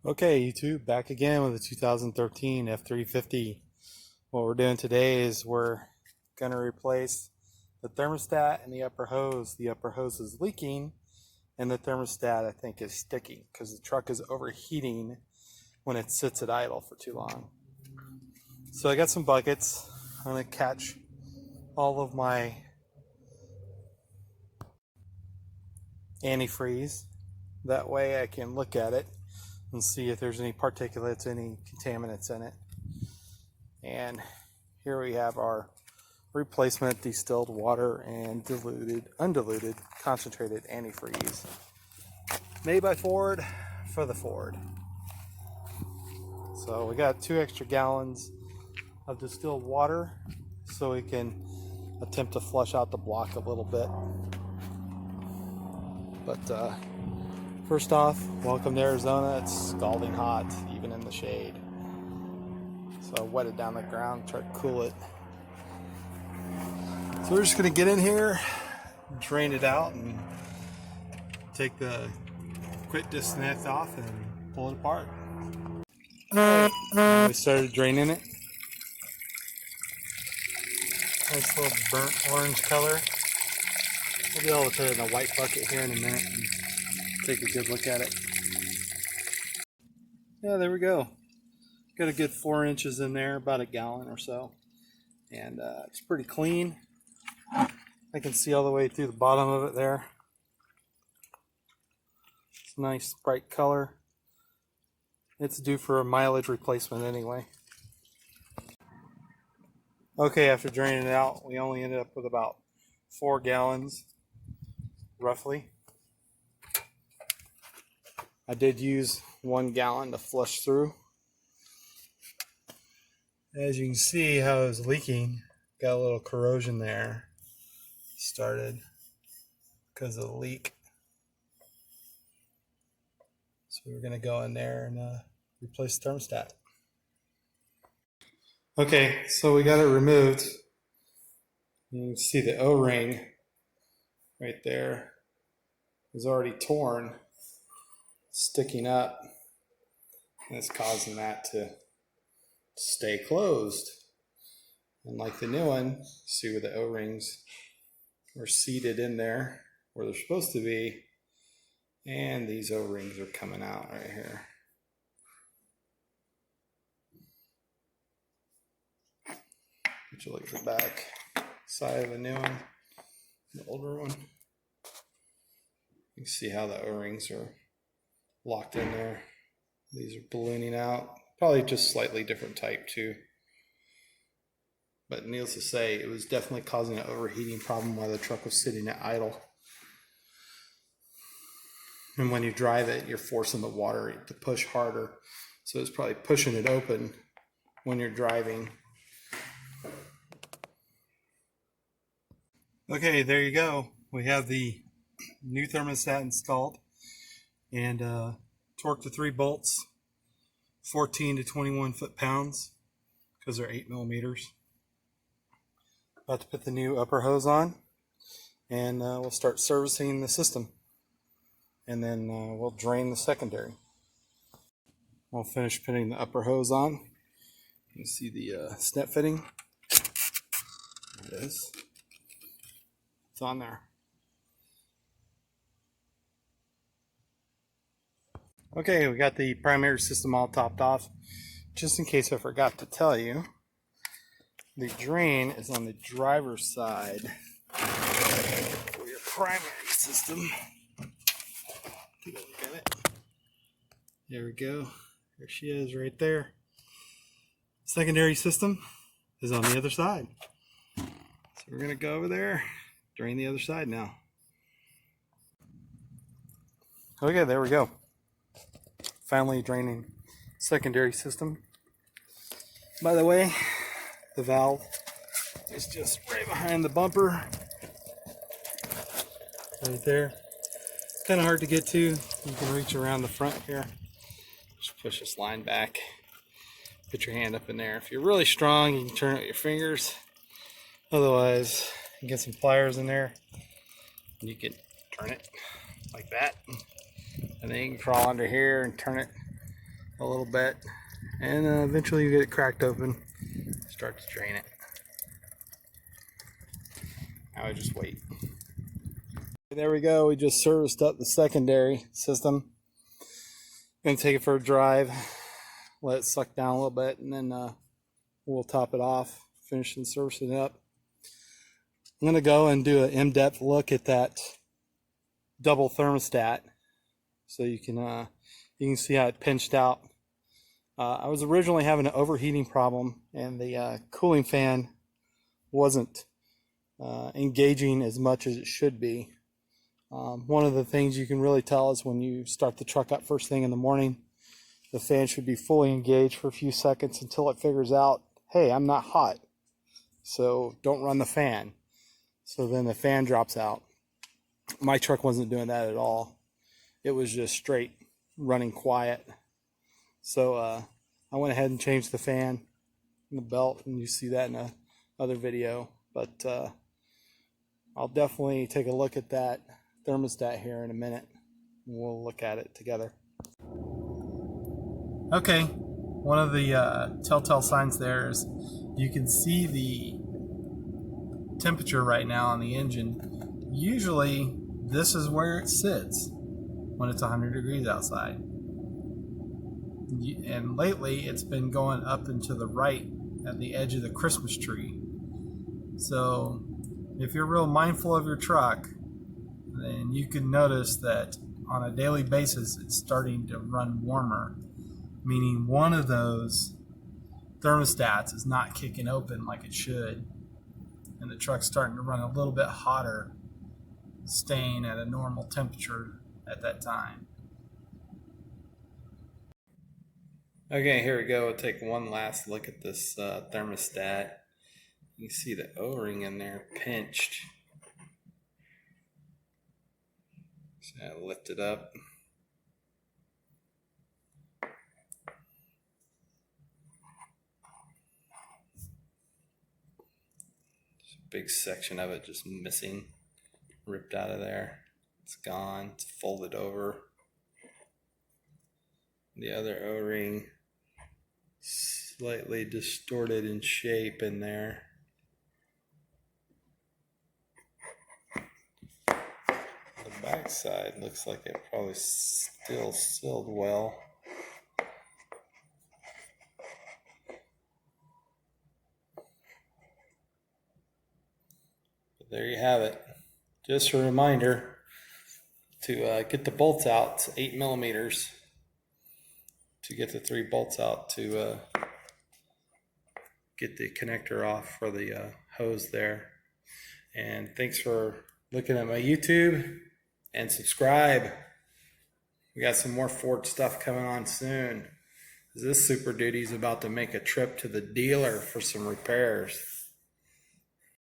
Okay, YouTube, back again with the 2013 F350. What we're doing today is we're going to replace the thermostat and the upper hose. The upper hose is leaking and the thermostat, I think, is sticking because the truck is overheating when it sits at idle for too long. So I got some buckets. I'm going to catch all of my antifreeze. That way I can look at it and see if there's any particulates, any contaminants in it. And here we have our replacement distilled water and undiluted concentrated antifreeze, made by Ford for the Ford. So we got 2 extra gallons of distilled water so we can attempt to flush out the block a little bit. But first off, welcome to Arizona. It's scalding hot, even in the shade. So I wet it down the ground, try to cool it. So we're just going to get in here, drain it out, and take the quick disconnect off and pull it apart. Alright, now we started draining it. Nice little burnt orange color. We'll be able to put it in a white bucket here in a minute and take a good look at it. Yeah, there we go. Got a good 4 inches in there, about a gallon or so. And it's pretty clean. I can see all the way through the bottom of it there. It's a nice bright color. It's due for a mileage replacement anyway. Okay, after draining it out, we only ended up with about 4 gallons, roughly. I did use 1 gallon to flush through. As you can see how it was leaking, got a little corrosion there. Started because of the leak. So we're going to go in there and replace the thermostat. Okay, so we got it removed. You can see the O-ring right there is already torn, sticking up, and it's causing that to stay closed. And like the new one, see where the O-rings are seated in there where they're supposed to be, and these O-rings are coming out right here. But you look at the back side of the new one, the older one. You can see how the O-rings are locked in there. These are ballooning out. Probably just slightly different type too. But needless to say, it was definitely causing an overheating problem while the truck was sitting at idle. And when you drive it, you're forcing the water to push harder. So it's probably pushing it open when you're driving. Okay, there you go. We have the new thermostat installed and torqued to 3 bolts, 14 to 21 foot-pounds because they're 8 millimeters. About to put the new upper hose on and we'll start servicing the system, and then we'll drain the secondary. We'll finish putting the upper hose on. You can see the snet fitting. There it is. It's on there. Okay, we got the primary system all topped off. Just in case I forgot to tell you, the drain is on the driver's side for your primary system. Take a look at it. There we go. There she is right there. Secondary system is on the other side. So we're going to go over there, drain the other side now. Okay, there we go. Finally draining secondary system. By the way, the valve is just right behind the bumper. Right there. Kind of hard to get to. You can reach around the front here. Just push this line back. Put your hand up in there. If you're really strong, you can turn it with your fingers. Otherwise, you get some pliers in there and you can turn it like that. And then you can crawl under here and turn it a little bit, and eventually you get it cracked open, start to drain it. I would just wait. There we go. We just serviced up the secondary system. Gonna take it for a drive, let it suck down a little bit, and then we'll top it off, finish and servicing it up. I'm gonna go and do an in-depth look at that double thermostat, so you can see how it pinched out. I was originally having an overheating problem, and the cooling fan wasn't engaging as much as it should be. One of the things you can really tell is when you start the truck up first thing in the morning, the fan should be fully engaged for a few seconds until it figures out, hey, I'm not hot, so don't run the fan. So then the fan drops out. My truck wasn't doing that at all. It was just straight running quiet. So I went ahead and changed the fan and the belt, and you see that in another video. But I'll definitely take a look at that thermostat here in a minute. We'll look at it together. Okay, one of the telltale signs there is you can see the temperature right now on the engine. Usually this is where it sits when it's 100 degrees outside, and lately it's been going up and to the right at the edge of the Christmas tree. So if you're real mindful of your truck, then you can notice that on a daily basis it's starting to run warmer, meaning one of those thermostats is not kicking open like it should, and the truck's starting to run a little bit hotter, staying at a normal temperature at that time. Okay, here we go. We'll take one last look at this thermostat. You can see the O-ring in there pinched. So I lift it up. There's a big section of it just missing, ripped out of there. It's gone. It's folded over. The other O-ring slightly distorted in shape in there. The back side looks like it probably still sealed well. But there you have it. Just a reminder to get the bolts out. It's 8 millimeters. To get the 3 bolts out to get the connector off for the hose there. And thanks for looking at my YouTube, and subscribe. We got some more Ford stuff coming on soon. This Super Duty is about to make a trip to the dealer for some repairs.